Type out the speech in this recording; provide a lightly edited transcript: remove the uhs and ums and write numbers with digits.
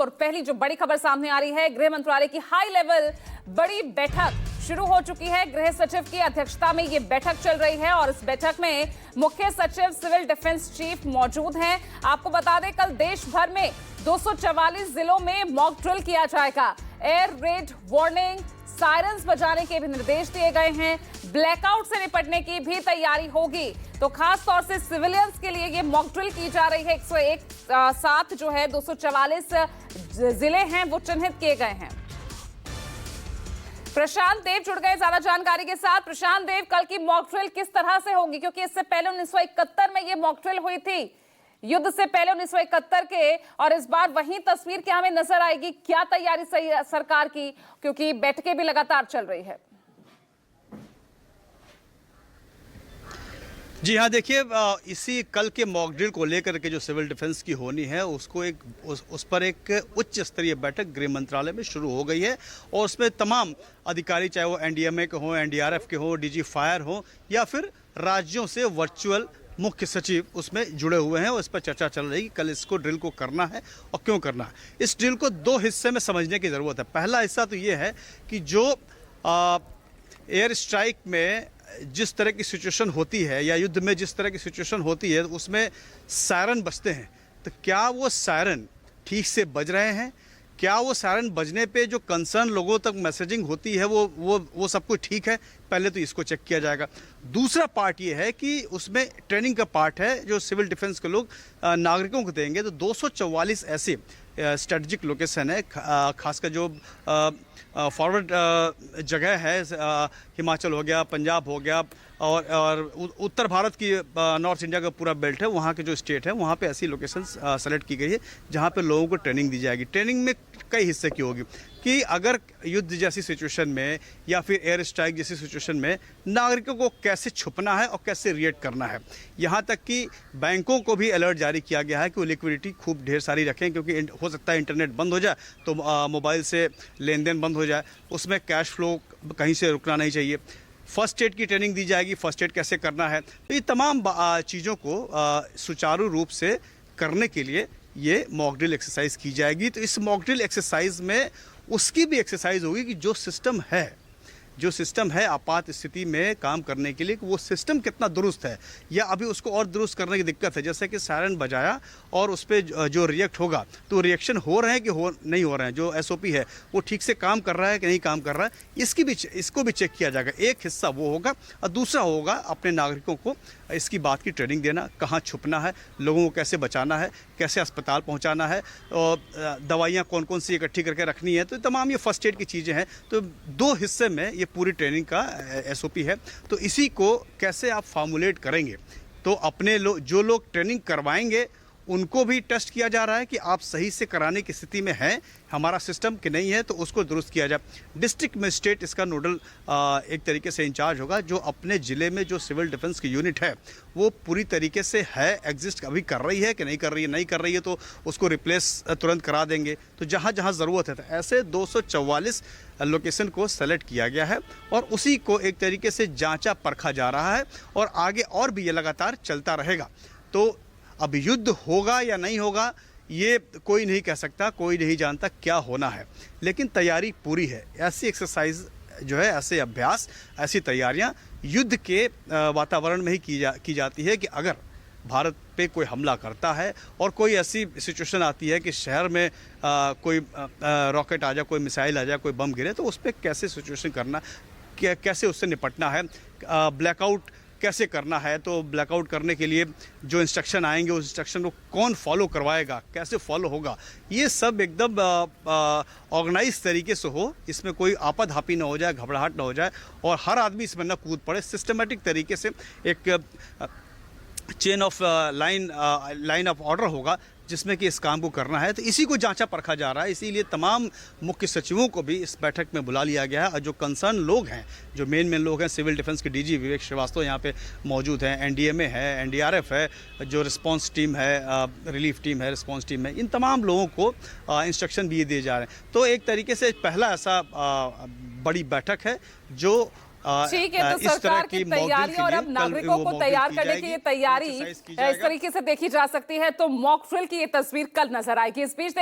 और पहली जो बड़ी खबर सामने आ रही है, गृह मंत्रालय की हाई लेवल बड़ी बैठक शुरू हो चुकी है। गृह सचिव की अध्यक्षता में ये बैठक चल रही है और इस बैठक में मुख्य सचिव सिविल डिफेंस चीफ मौजूद हैं। आपको बता दें, कल देश भर में 244 जिलों में मॉक ड्रिल किया जाएगा। एयर रेड वार्निंग, सायरन्स बजाने के भी निर्देश दिए गए हैं। ब्लैकआउट से निपटने की भी तैयारी होगी। तो खास तौर से सिविलियंस के लिए ये मॉक ड्रिल की जा रही है। 101 साथ जो है 244 जिले हैं वो चिन्हित किए गए हैं। प्रशांत देव जुड़ गए ज्यादा जानकारी के साथ। प्रशांत देव, कल की मॉक ड्रिल किस तरह से होगी, क्योंकि इससे पहले 1971 में ये मॉक ड्रिल हुई थी, युद्ध से पहले 1971 के, और इस बार वही तस्वीर क्या हमें नजर आएगी? क्या तैयारी सही है सरकार की, क्योंकि बैठकें भी लगातार चल रही है? जी हाँ, देखिए, इसी कल के मॉक ड्रिल को लेकर के जो सिविल डिफेंस की होनी है उसको उस पर एक उच्च स्तरीय बैठक गृह मंत्रालय में शुरू हो गई है और उसमें तमाम अधिकारी, चाहे वो एनडीएमए के हों, एनडीआरएफ के हों, डीजी फायर हो या फिर राज्यों से वर्चुअल मुख्य सचिव उसमें जुड़े हुए हैं और इस पर चर्चा चल रही है कि कल इसको ड्रिल को करना है और क्यों करना है। इस ड्रिल को दो हिस्से में समझने की ज़रूरत है। पहला हिस्सा तो ये है कि जो एयर स्ट्राइक में जिस तरह की सिचुएशन होती है या युद्ध में जिस तरह की सिचुएशन होती है उसमें सायरन बजते हैं, तो क्या वो सायरन ठीक से बज रहे हैं? क्या वो सायरन बजने पे जो कंसर्न लोगों तक मैसेजिंग होती है वो सब कुछ ठीक है? पहले तो इसको चेक किया जाएगा। दूसरा पार्ट ये है कि उसमें ट्रेनिंग का पार्ट है जो सिविल डिफेंस के लोग नागरिकों को देंगे। तो 244 ऐसे स्ट्रेटजिक लोकेशन है, खासकर जो फॉरवर्ड जगह है, हिमाचल हो गया, पंजाब हो गया और उत्तर भारत की नॉर्थ इंडिया का पूरा बेल्ट है, वहाँ के जो स्टेट है वहाँ पे ऐसी लोकेशन सेलेक्ट की गई है जहाँ पे लोगों को ट्रेनिंग दी जाएगी। ट्रेनिंग में कई हिस्से की होगी कि अगर युद्ध जैसी सिचुएशन में या फिर एयर स्ट्राइक जैसी सिचुएशन में नागरिकों को कैसे छुपना है और कैसे रिएक्ट करना है। यहाँ तक कि बैंकों को भी अलर्ट जारी किया गया है कि वो लिक्विडिटी खूब ढेर सारी रखें, क्योंकि हो सकता है इंटरनेट बंद हो जाए तो मोबाइल से लेन देन बंद हो जाए, उसमें कैश फ्लो कहीं से रुकना नहीं चाहिए। फर्स्ट एड की ट्रेनिंग दी जाएगी, फर्स्ट एड कैसे करना है। तो ये तमाम चीज़ों को सुचारू रूप से करने के लिए ये मॉक ड्रिल एक्सरसाइज की जाएगी। तो इस मॉक ड्रिल एक्सरसाइज में उसकी भी एक्सरसाइज होगी कि जो सिस्टम है आपात स्थिति में काम करने के लिए, कि वो सिस्टम कितना दुरुस्त है या अभी उसको और दुरुस्त करने की दिक्कत है। जैसे कि सायरन बजाया और उस पर जो रिएक्ट होगा तो रिएक्शन हो रहे हैं कि नहीं हो रहे हैं, जो एसओपी है वो ठीक से काम कर रहा है कि नहीं काम कर रहा है, इसको भी चेक किया जाएगा। एक हिस्सा वो होगा और दूसरा होगा अपने नागरिकों को इसकी बात की ट्रेनिंग देना, कहाँ छुपना है, लोगों को कैसे बचाना है, कैसे अस्पताल पहुंचाना है, और दवाइयाँ कौन कौन सी इकट्ठी करके रखनी है। तो तमाम ये फर्स्ट एड की चीज़ें हैं। तो दो हिस्से में ये पूरी ट्रेनिंग का एसओपी है। तो इसी को कैसे आप फॉर्मुलेट करेंगे, तो अपने जो लोग ट्रेनिंग करवाएंगे उनको भी टेस्ट किया जा रहा है कि आप सही से कराने की स्थिति में हैं हमारा सिस्टम कि नहीं है, तो उसको दुरुस्त किया जाए। डिस्ट्रिक्ट मजिस्ट्रेट इसका नोडल एक तरीके से इंचार्ज होगा, जो अपने ज़िले में जो सिविल डिफेंस की यूनिट है वो पूरी तरीके से है, एग्जिस्ट अभी कर रही है कि नहीं कर रही है तो उसको रिप्लेस तुरंत करा देंगे। तो जहाँ जहाँ ज़रूरत है, तो ऐसे 244 लोकेशन को सेलेक्ट किया गया है और उसी को एक तरीके से जाँचा परखा जा रहा है और आगे और भी ये लगातार चलता रहेगा। तो अब युद्ध होगा या नहीं होगा ये कोई नहीं कह सकता, कोई नहीं जानता क्या होना है, लेकिन तैयारी पूरी है। ऐसी एक्सरसाइज जो है, ऐसे अभ्यास, ऐसी तैयारियां युद्ध के वातावरण में ही की जाती है कि अगर भारत पे कोई हमला करता है और कोई ऐसी सिचुएशन आती है कि शहर में कोई रॉकेट आ जाए, कोई मिसाइल आ जाए, कोई बम गिरे, तो उस पर कैसे सिचुएशन करना, कैसे उससे निपटना है, ब्लैकआउट कैसे करना है। तो ब्लैकआउट करने के लिए जो इंस्ट्रक्शन आएंगे उस इंस्ट्रक्शन को कौन फॉलो करवाएगा, कैसे फॉलो होगा, ये सब एकदम ऑर्गेनाइज तरीके से हो, इसमें कोई आपाधापी ना हो जाए, घबराहट ना हो जाए और हर आदमी इसमें ना कूद पड़े। सिस्टमेटिक तरीके से एक chain of line of order होगा जिसमें कि इस काम को करना है। तो इसी को जांचा परखा जा रहा है। इसीलिए तमाम मुख्य सचिवों को भी इस बैठक में बुला लिया गया है और जो कंसर्न लोग हैं, जो मेन लोग हैं, सिविल डिफेंस के डीजी विवेक श्रीवास्तव यहाँ पे मौजूद हैं, एनडीएमए है, एनडीआरएफ है, जो रिस्पांस टीम है, रिलीफ टीम है, रिस्पांस टीम है, इन तमाम लोगों को इंस्ट्रक्शन भी दिए जा रहे हैं। तो एक तरीके से पहला ऐसा बड़ी बैठक है जो ठीक है। तो सरकार की तैयारी और अब नागरिकों को तैयार करने की ये तैयारी इस तरीके से देखी जा सकती है। तो मॉक ड्रिल की ये तस्वीर कल नजर आएगी। इस बीच